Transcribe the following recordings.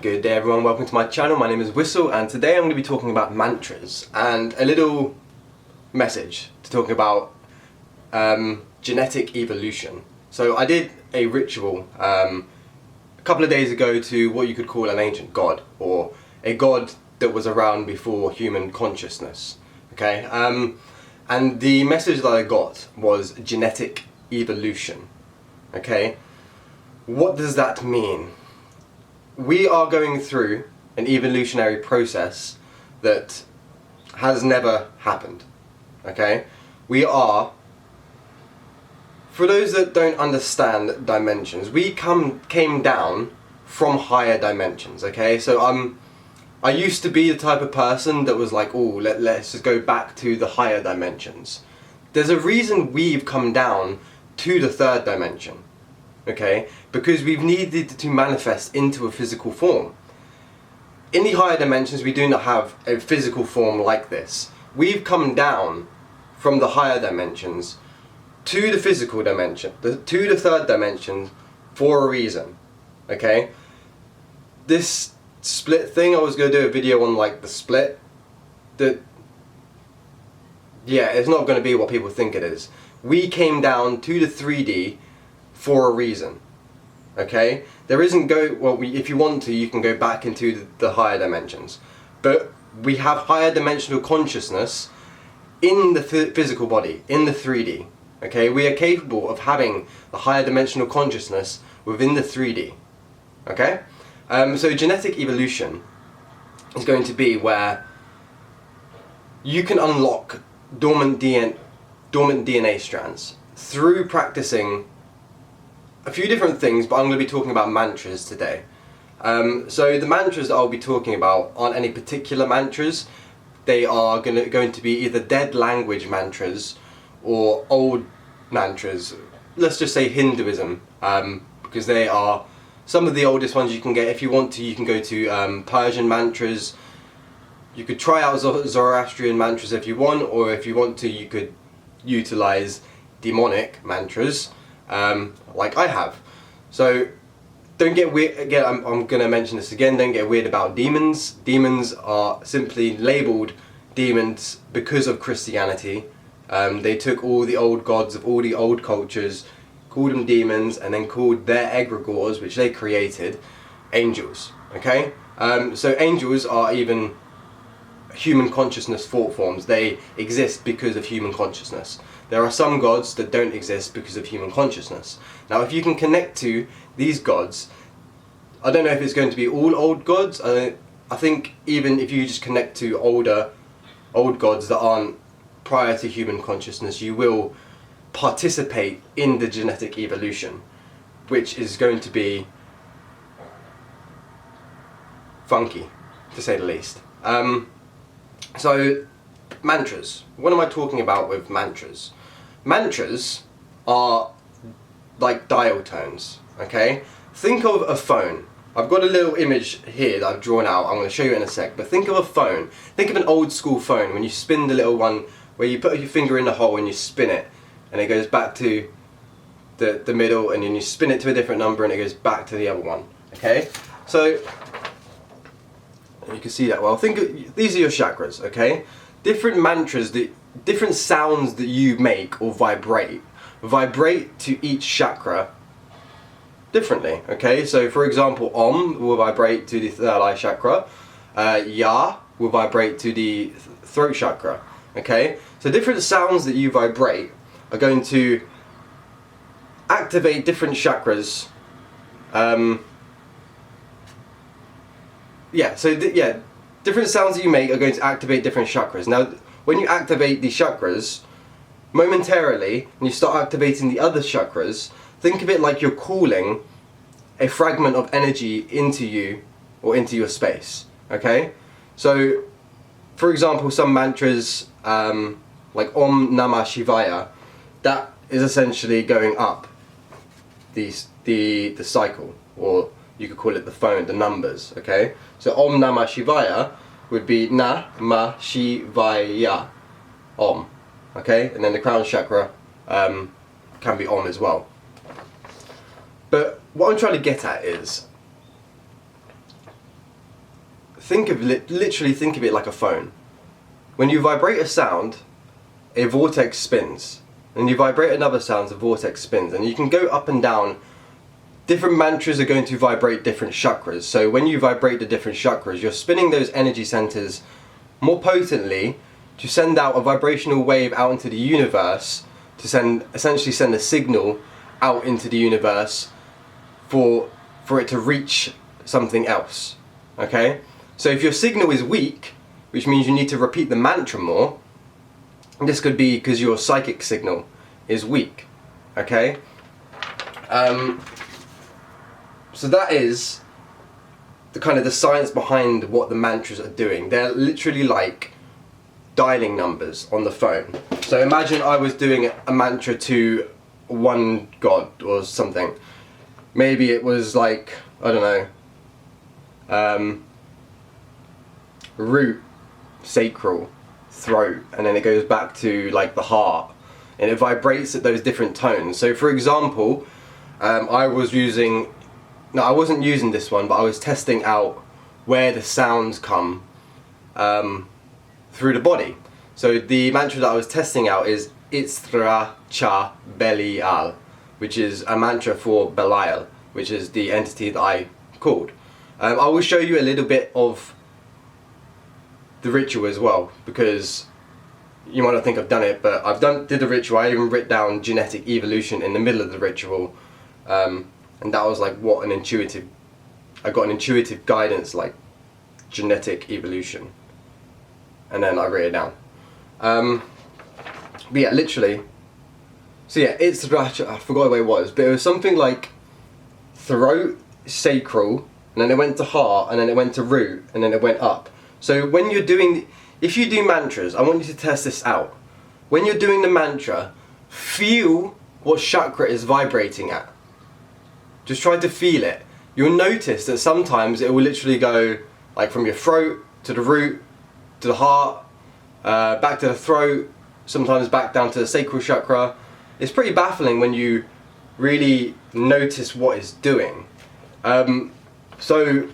Good day everyone, welcome to my channel. My name is Wysol and today I'm going to be talking about mantras and a little message to talk about genetic evolution. So I did a ritual a couple of days ago to what you could call an ancient god, or a god that was around before human consciousness. Okay, and the message that I got was genetic evolution. Okay, what does that mean? We are going through an evolutionary process that has never happened. Okay? We are, for those that don't understand dimensions, we came down from higher dimensions. Okay? So I used to be the type of person that was like, oh, let's just go back to the higher dimensions. There's a reason we've come down to the third dimension. Okay, because we've needed to manifest into a physical form. In the higher dimensions we do not have a physical form like this. We've come down from the higher dimensions to the physical dimension, to the third dimension, for a reason. Okay, this split thing, I was going to do a video on like the split, yeah, it's not going to be what people think it is. We came down to the 3D for a reason. Okay, there isn't if you want to, you can go back into the higher dimensions, but we have higher dimensional consciousness in the physical body, in the 3D. Okay, we are capable of having the higher dimensional consciousness within the 3D. Okay, so genetic evolution is going to be where you can unlock dormant DNA strands through practicing a few different things, but I'm going to be talking about mantras today. So the mantras that I'll be talking about aren't any particular mantras. They are going to be either dead language mantras or old mantras. Let's just say Hinduism, because they are some of the oldest ones you can get. If you want to, you can go to Persian mantras. You could try out Zoroastrian mantras if you want, or if you want to, you could utilize demonic mantras. Like I have. So don't get weird, again, I'm going to mention this again, don't get weird about demons. Demons are simply labelled demons because of Christianity. They took all the old gods of all the old cultures, called them demons, and then called their egregores, which they created, angels. Okay? So angels are even human consciousness thought forms. They exist because of human consciousness. There are some gods that don't exist because of human consciousness. Now if you can connect to these gods, I don't know if it's going to be all old gods. I think even if you just connect to old gods that aren't prior to human consciousness, you will participate in the genetic evolution, which is going to be funky, to say the least. So mantras. What am I talking about with mantras? Mantras are like dial tones, okay? Think of a phone. I've got a little image here that I've drawn out. I'm going to show you in a sec. But think of a phone. Think of an old school phone when you spin the little one where you put your finger in the hole and you spin it and it goes back to the middle, and then you spin it to a different number and it goes back to the other one, okay? So you can see that well. These are your chakras, okay? Different mantras, different sounds that you make or vibrate to each chakra differently, okay? So for example, Om will vibrate to the third eye chakra, Ya will vibrate to the throat chakra, okay? So different sounds that you vibrate are going to activate different chakras. Different sounds that you make are going to activate different chakras. Now, when you activate the chakras, momentarily, and you start activating the other chakras, think of it like you're calling a fragment of energy into you, or into your space, okay? So, for example, some mantras, like Om Namah Shivaya, that is essentially going up the cycle, or you could call it the phone, the numbers, okay? So Om Namah Shivaya would be Na Ma Shivaya Om, okay? And then the crown chakra can be Om as well. But what I'm trying to get at is, literally think of it like a phone. When you vibrate a sound, a vortex spins. And you vibrate another sound, a vortex spins. And you can go up and down. Different mantras are going to vibrate different chakras. So when you vibrate the different chakras, you're spinning those energy centers more potently to send out a vibrational wave out into the universe, to essentially send a signal out into the universe for it to reach something else. Okay? So if your signal is weak, which means you need to repeat the mantra more, this could be because your psychic signal is weak. Okay? So that is the kind of the science behind what the mantras are doing. They're literally like dialing numbers on the phone. So imagine I was doing a mantra to one god or something. Maybe it was like, I don't know, root, sacral, throat, and then it goes back to like the heart, and it vibrates at those different tones. So for example, I wasn't using this one, but I was testing out where the sounds come through the body. So the mantra that I was testing out is Itstra Cha Belial, which is a mantra for Belial, which is the entity that I called. I will show you a little bit of the ritual as well, because you might not think I've done it, but did the ritual. I even wrote down genetic evolution in the middle of the ritual. And that was like I got an intuitive guidance, like genetic evolution, and then I wrote it down. But yeah, literally. So yeah, I forgot where it was, but it was something like throat, sacral, and then it went to heart, and then it went to root, and then it went up. So when if you do mantras, I want you to test this out. When you're doing the mantra, feel what chakra is vibrating at. Just try to feel it. You'll notice that sometimes it will literally go like from your throat to the root, to the heart, back to the throat, sometimes back down to the sacral chakra. It's pretty baffling when you really notice what it's doing. So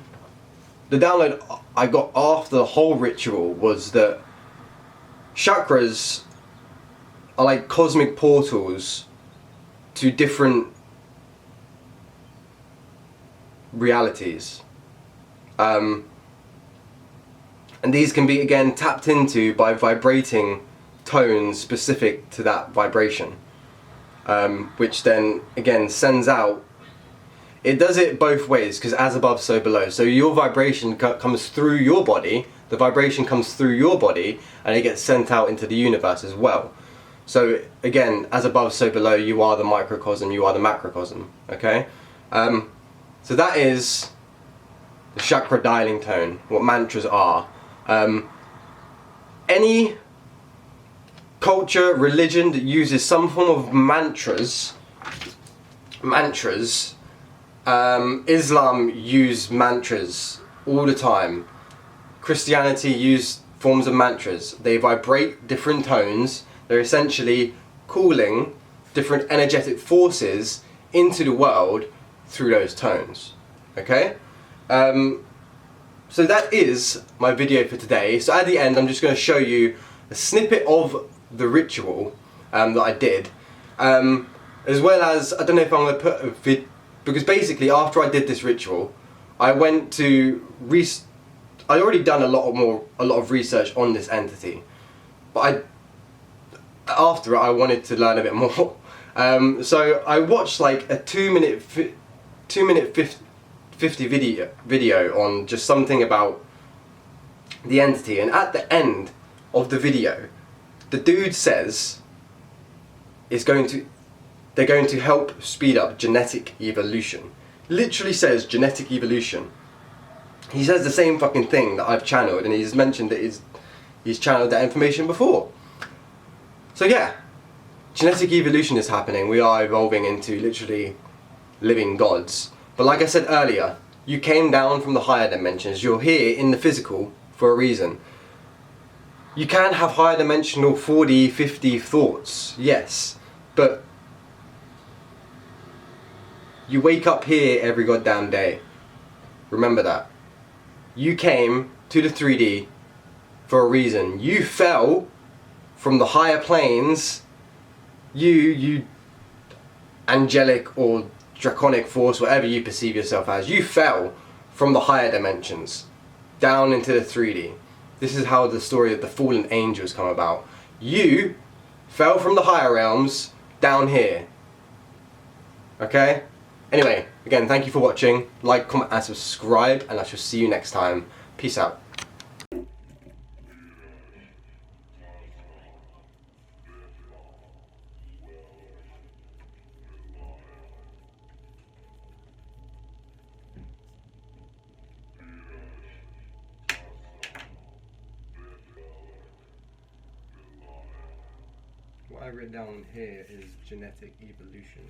the download I got after the whole ritual was that chakras are like cosmic portals to different realities, and these can be again tapped into by vibrating tones specific to that vibration, which then again sends out. It does it both ways, because as above so below, so your vibration comes through your body, the vibration comes through your body, and it gets sent out into the universe as well. So again, as above so below, you are the microcosm, you are the macrocosm. Okay. So that is the chakra dialing tone, what mantras are. Any culture, religion that uses some form of mantras, Islam use mantras all the time. Christianity use forms of mantras. They vibrate different tones. They're essentially calling different energetic forces into the world through those tones. Okay? So that is my video for today. So at the end I'm just going to show you a snippet of the ritual that I did, as well as, I don't know if I'm going to put a vid, because basically after I did this ritual I went to I'd already done a lot of research on this entity, but after it I wanted to learn a bit more. So I watched like a 2 minute 50 video on just something about the entity, and at the end of the video the dude says they're going to help speed up genetic evolution. Literally says genetic evolution. He says the same fucking thing that I've channeled, and he's mentioned that he's channeled that information before. So yeah, genetic evolution is happening. We are evolving into literally living gods. But like I said earlier, you came down from the higher dimensions. You're here in the physical for a reason. You can have higher dimensional 4D, 50 thoughts, yes, but you wake up here every goddamn day. Remember that. You came to the 3D for a reason. You fell from the higher planes, you angelic or draconic force, whatever you perceive yourself as, you fell from the higher dimensions down into the 3D. This is how the story of the fallen angels come about. You fell from the higher realms down here. Okay? Anyway, again, thank you for watching. Like, comment and subscribe, and I shall see you next time. Peace out. What I've written down here is genetic evolution.